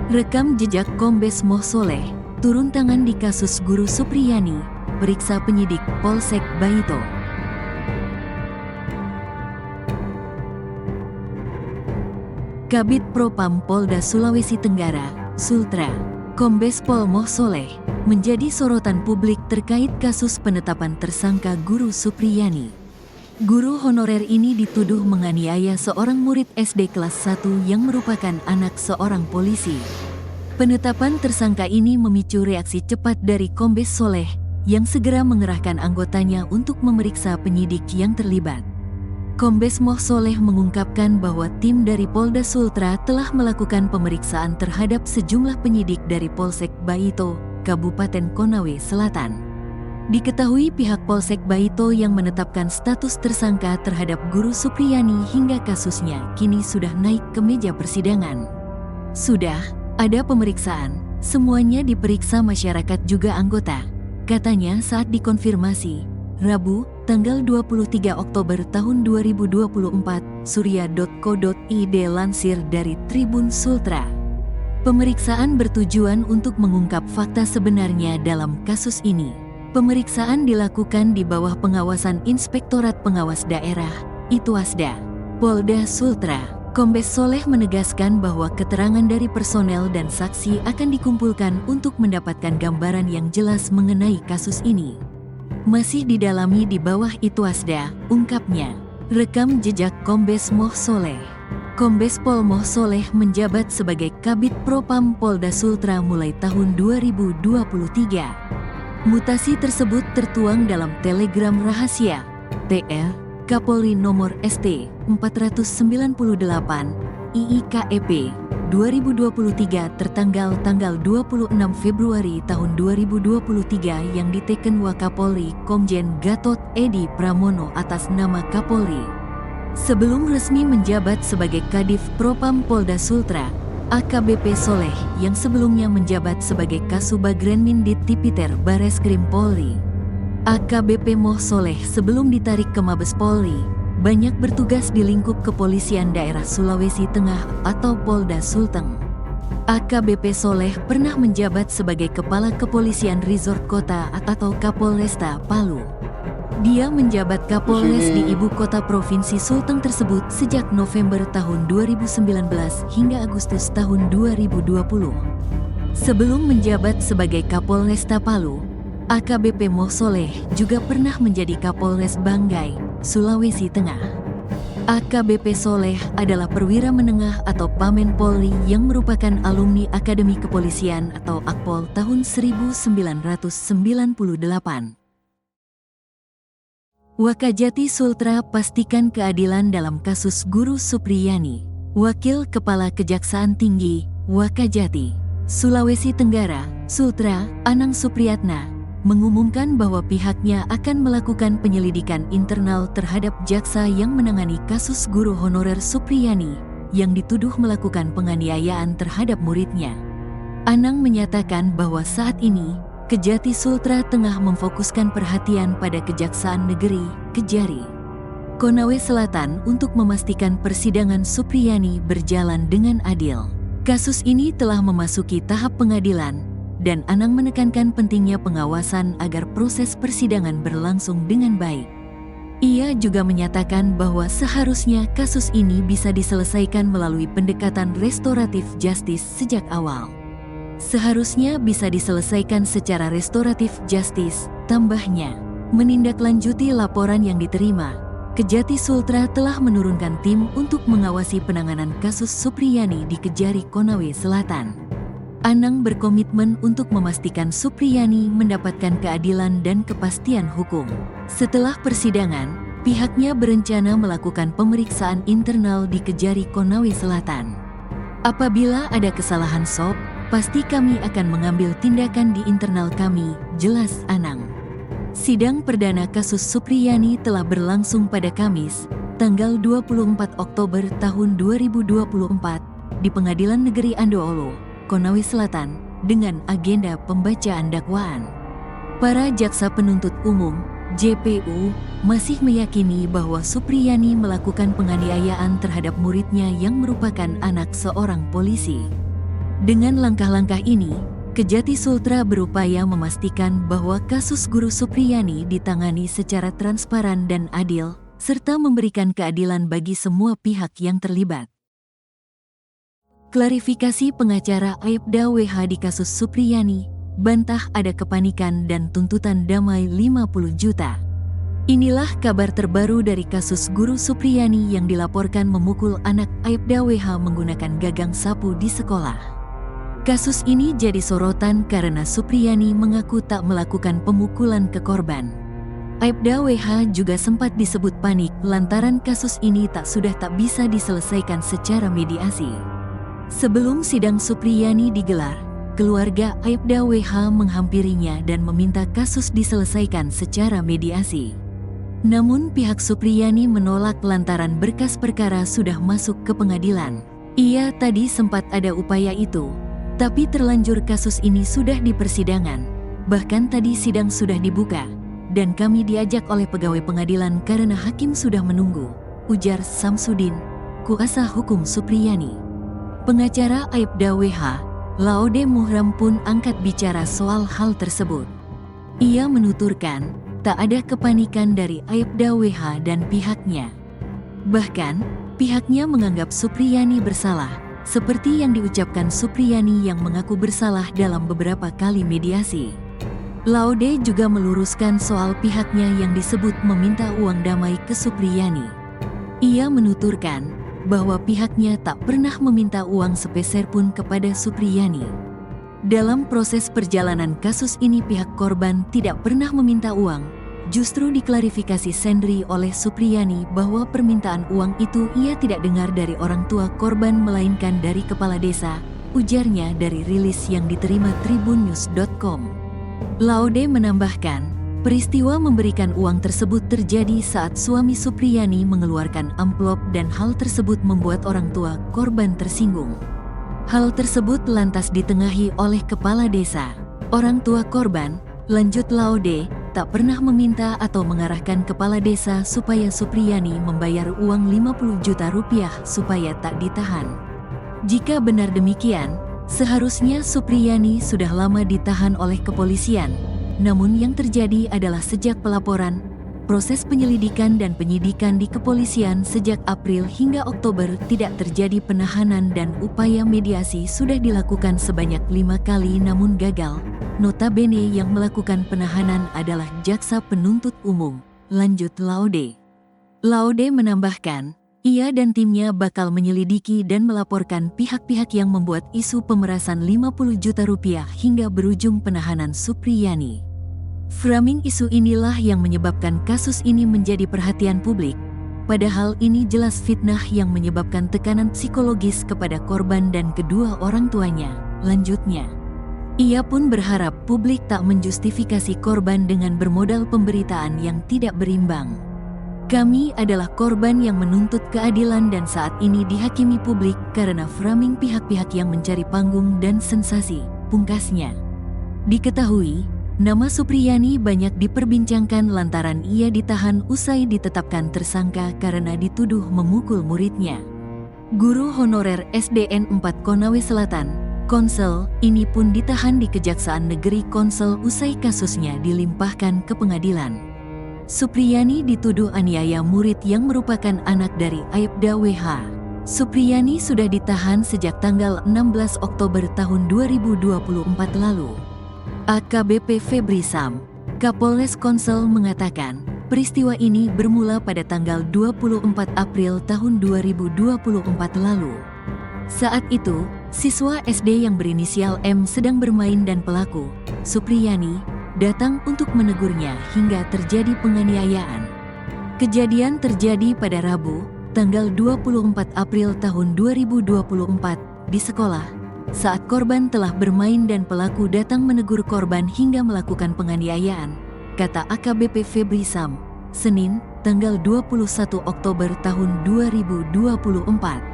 Rekam jejak Kombes Moh Soleh, turun tangan di kasus Guru Supriyani, periksa penyidik Polsek Baito. Kabid Propam Polda Sulawesi Tenggara, Sultra, Kombes Pol Moh Soleh, menjadi sorotan publik terkait kasus penetapan tersangka Guru Supriyani. Guru honorer ini dituduh menganiaya seorang murid SD kelas 1 yang merupakan anak seorang polisi. Penetapan tersangka ini memicu reaksi cepat dari Kombes Soleh yang segera mengerahkan anggotanya untuk memeriksa penyidik yang terlibat. Kombes Moh Soleh mengungkapkan bahwa tim dari Polda Sultra telah melakukan pemeriksaan terhadap sejumlah penyidik dari Polsek Baito, Kabupaten Konawe Selatan. Diketahui pihak Polsek Baito yang menetapkan status tersangka terhadap Guru Supriyani hingga kasusnya kini sudah naik ke meja persidangan. Sudah ada pemeriksaan, semuanya diperiksa masyarakat juga anggota, katanya saat dikonfirmasi. Rabu, tanggal 23 Oktober tahun 2024, surya.co.id lansir dari Tribun Sultra. Pemeriksaan bertujuan untuk mengungkap fakta sebenarnya dalam kasus ini. Pemeriksaan dilakukan di bawah pengawasan Inspektorat Pengawas Daerah, ITWASDA, Polda Sultra. Kombes Soleh menegaskan bahwa keterangan dari personel dan saksi akan dikumpulkan untuk mendapatkan gambaran yang jelas mengenai kasus ini. Masih didalami di bawah ITWASDA, ungkapnya. Rekam jejak Kombes Moh Soleh. Kombes Pol Moh Soleh menjabat sebagai Kabid Propam Polda Sultra mulai tahun 2023. Mutasi tersebut tertuang dalam Telegram Rahasia, TR, Kapolri nomor ST 498, IIKEP, 2023 tertanggal tanggal 26 Februari tahun 2023 yang diteken Wakapolri Komjen Gatot Edi Pramono atas nama Kapolri. Sebelum resmi menjabat sebagai Kadif Propam Polda Sultra, AKBP Soleh yang sebelumnya menjabat sebagai Kasubagrenmin Tipiter Bareskrim Polri. AKBP Moh Soleh sebelum ditarik ke Mabes Polri, banyak bertugas di lingkup kepolisian daerah Sulawesi Tengah atau Polda Sulteng. AKBP Soleh pernah menjabat sebagai Kepala Kepolisian Resort Kota atau Kapolresta Palu. Dia menjabat Kapolres di ibu kota provinsi Sulteng tersebut sejak November tahun 2019 hingga Agustus tahun 2020. Sebelum menjabat sebagai Kapolresta Palu, AKBP Moh Soleh juga pernah menjadi Kapolres Banggai, Sulawesi Tengah. AKBP Soleh adalah perwira menengah atau Pamen Polri yang merupakan alumni Akademi Kepolisian atau Akpol tahun 1998. Wakajati Sultra pastikan keadilan dalam kasus Guru Supriyani. Wakil Kepala Kejaksaan Tinggi, Wakajati, Sulawesi Tenggara, Sultra, Anang Supriyatna, mengumumkan bahwa pihaknya akan melakukan penyelidikan internal terhadap jaksa yang menangani kasus guru honorer Supriyani yang dituduh melakukan penganiayaan terhadap muridnya. Anang menyatakan bahwa saat ini, Kejati Sultra tengah memfokuskan perhatian pada Kejaksaan Negeri, Kejari, Konawe Selatan untuk memastikan persidangan Supriyani berjalan dengan adil. Kasus ini telah memasuki tahap pengadilan, dan Anang menekankan pentingnya pengawasan agar proses persidangan berlangsung dengan baik. Ia juga menyatakan bahwa seharusnya kasus ini bisa diselesaikan melalui pendekatan restoratif justice sejak awal. Seharusnya bisa diselesaikan secara restoratif justice, tambahnya. Menindaklanjuti laporan yang diterima, Kejati Sultra telah menurunkan tim untuk mengawasi penanganan kasus Supriyani di Kejari Konawe Selatan. Anang berkomitmen untuk memastikan Supriyani mendapatkan keadilan dan kepastian hukum. Setelah persidangan, pihaknya berencana melakukan pemeriksaan internal di Kejari Konawe Selatan. Apabila ada kesalahan pasti kami akan mengambil tindakan di internal kami, jelas Anang. Sidang perdana kasus Supriyani telah berlangsung pada Kamis, tanggal 24 Oktober tahun 2024, di Pengadilan Negeri Andoolo, Konawe Selatan, dengan agenda pembacaan dakwaan. Para jaksa penuntut umum, JPU, masih meyakini bahwa Supriyani melakukan penganiayaan terhadap muridnya yang merupakan anak seorang polisi. Dengan langkah-langkah ini, Kejati Sultra berupaya memastikan bahwa kasus Guru Supriyani ditangani secara transparan dan adil, serta memberikan keadilan bagi semua pihak yang terlibat. Klarifikasi pengacara Aibda WH di kasus Supriyani, bantah ada kepanikan dan tuntutan damai 50 juta. Inilah kabar terbaru dari kasus Guru Supriyani yang dilaporkan memukul anak Aibda WH menggunakan gagang sapu di sekolah. Kasus ini jadi sorotan karena Supriyani mengaku tak melakukan pemukulan ke korban. Aibda WH juga sempat disebut panik lantaran kasus ini tak bisa diselesaikan secara mediasi. Sebelum sidang Supriyani digelar, keluarga Aibda WH menghampirinya dan meminta kasus diselesaikan secara mediasi. Namun pihak Supriyani menolak lantaran berkas perkara sudah masuk ke pengadilan. Ia tadi sempat ada upaya itu, tapi terlanjur kasus ini sudah di persidangan. Bahkan tadi sidang sudah dibuka, dan kami diajak oleh pegawai pengadilan karena hakim sudah menunggu, ujar Samsudin, kuasa hukum Supriyani. Pengacara Aibda WH, Laude Muhram pun angkat bicara soal hal tersebut. Ia menuturkan, tak ada kepanikan dari Aibda WH dan pihaknya. Bahkan, pihaknya menganggap Supriyani bersalah, seperti yang diucapkan Supriyani yang mengaku bersalah dalam beberapa kali mediasi. Laude juga meluruskan soal pihaknya yang disebut meminta uang damai ke Supriyani. Ia menuturkan bahwa pihaknya tak pernah meminta uang sepeser pun kepada Supriyani. Dalam proses perjalanan kasus ini pihak korban tidak pernah meminta uang, justru diklarifikasi Sendri oleh Supriyani bahwa permintaan uang itu ia tidak dengar dari orang tua korban melainkan dari kepala desa, ujarnya dari rilis yang diterima tribunnews.com. Laude menambahkan, peristiwa memberikan uang tersebut terjadi saat suami Supriyani mengeluarkan amplop dan hal tersebut membuat orang tua korban tersinggung. Hal tersebut lantas ditengahi oleh kepala desa. Orang tua korban, lanjut Laude, tak pernah meminta atau mengarahkan kepala desa supaya Supriyani membayar uang 50 juta rupiah supaya tak ditahan. Jika benar demikian, seharusnya Supriyani sudah lama ditahan oleh kepolisian. Namun yang terjadi adalah sejak pelaporan, proses penyelidikan dan penyidikan di kepolisian sejak April hingga Oktober tidak terjadi penahanan dan upaya mediasi sudah dilakukan sebanyak 5 kali namun gagal. Notabene yang melakukan penahanan adalah jaksa penuntut umum, lanjut Laude. Laude menambahkan, ia dan timnya bakal menyelidiki dan melaporkan pihak-pihak yang membuat isu pemerasan 50 juta rupiah hingga berujung penahanan Supriyani. Framing isu inilah yang menyebabkan kasus ini menjadi perhatian publik, padahal ini jelas fitnah yang menyebabkan tekanan psikologis kepada korban dan kedua orang tuanya, lanjutnya. Ia pun berharap publik tak menjustifikasi korban dengan bermodal pemberitaan yang tidak berimbang. Kami adalah korban yang menuntut keadilan dan saat ini dihakimi publik karena framing pihak-pihak yang mencari panggung dan sensasi, pungkasnya. Diketahui, nama Supriyani banyak diperbincangkan lantaran ia ditahan usai ditetapkan tersangka karena dituduh memukul muridnya. Guru honorer SDN 4 Konawe Selatan, Konsel, ini pun ditahan di Kejaksaan Negeri Konsel usai kasusnya dilimpahkan ke pengadilan. Supriyani dituduh aniaya murid yang merupakan anak dari Aibda WH. Supriyani sudah ditahan sejak tanggal 16 Oktober tahun 2024 lalu. AKBP Febri Sam, Kapolres Konsel mengatakan, peristiwa ini bermula pada tanggal 24 April tahun 2024 lalu. Saat itu, siswa SD yang berinisial M sedang bermain dan pelaku, Supriyani, datang untuk menegurnya hingga terjadi penganiayaan. Kejadian terjadi pada Rabu, tanggal 24 April tahun 2024, di sekolah. Saat korban telah bermain dan pelaku datang menegur korban hingga melakukan penganiayaan, kata AKBP Febri Sam, Senin, tanggal 21 Oktober tahun 2024.